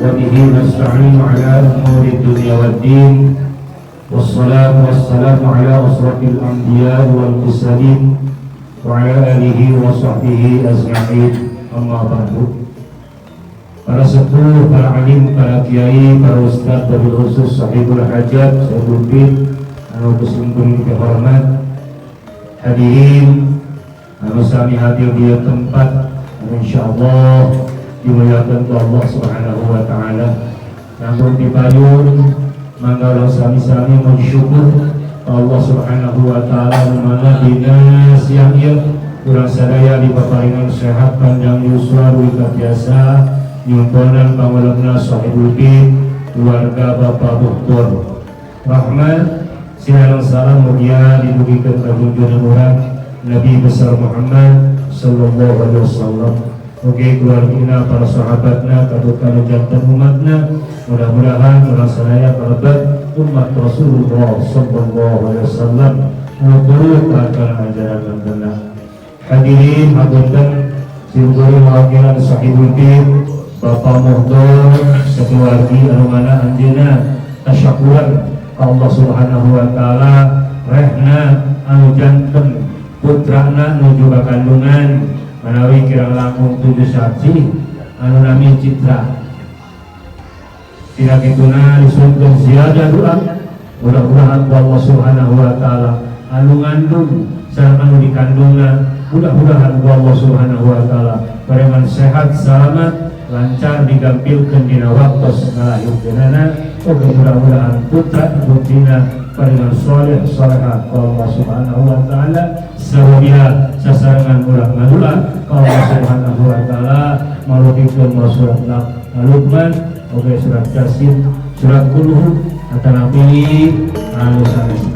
وبه نستعين على أمور الدنيا والدين والصلاة والسلام على أشرف الأنبياء والمرسلين وعلى آله وصحبه أجمعين. أما بعد. Para sepuh, para alim, para kiai, para ustaz, wabil khusus sahibul hajat, sahibul bid, anu kesumpun kehormat, hadirin, anu sami hadir di tempat, insyaallah dimuliakan oleh Allah Subhanahu wa taala. Namun dipayun mangga sami-sami mensyukur Allah Subhanahu wa taala mana dinas yang kurang sadaya dipaparingan sehat panjang yuswa wika biasa nyumponan pangulangna sahibul bid keluarga Bapak Dr. Rahmat siaran salam mulia didugikan ka junjungan urang Nabi besar Muhammad sallallahu alaihi wasallam. Oke keluargina, para sahabatna, kadukan jantan umatna, mudah-mudahan melaksanakan barakat umat Rasulullah sallallahu alaihi wasallam menurut akan ajaran dan benar. Hadirin hadirkan sirguri mewakilkan sahibul bid Bapak Muhdor sekeluargi anu mana anjeunna tasyakuran Allah Subhanahu wa taala rehna anu janten putrana nuju ka kandungan manawi kirang langkung 7 saksi anu nami Citra. Tidak kituna disuntun ziyadah doa mudah-mudahan Allah Subhanahu wa taala anu ngandung sareng anu dikandungna mudah-mudahan Allah Subhanahu wa taala pareman sehat selamat lancar digampilkeun dina waktos ngalahirkeunana. Oke mudah-mudahan putra putrina paringan soleh soleha ka Allah Subhanahu wa taala sarudia sasarangan ulah ngadula ka Allah Subhanahu wa taala malukikeun surat Luqman oke surat Yasin surat Qul atanapi anu sanes.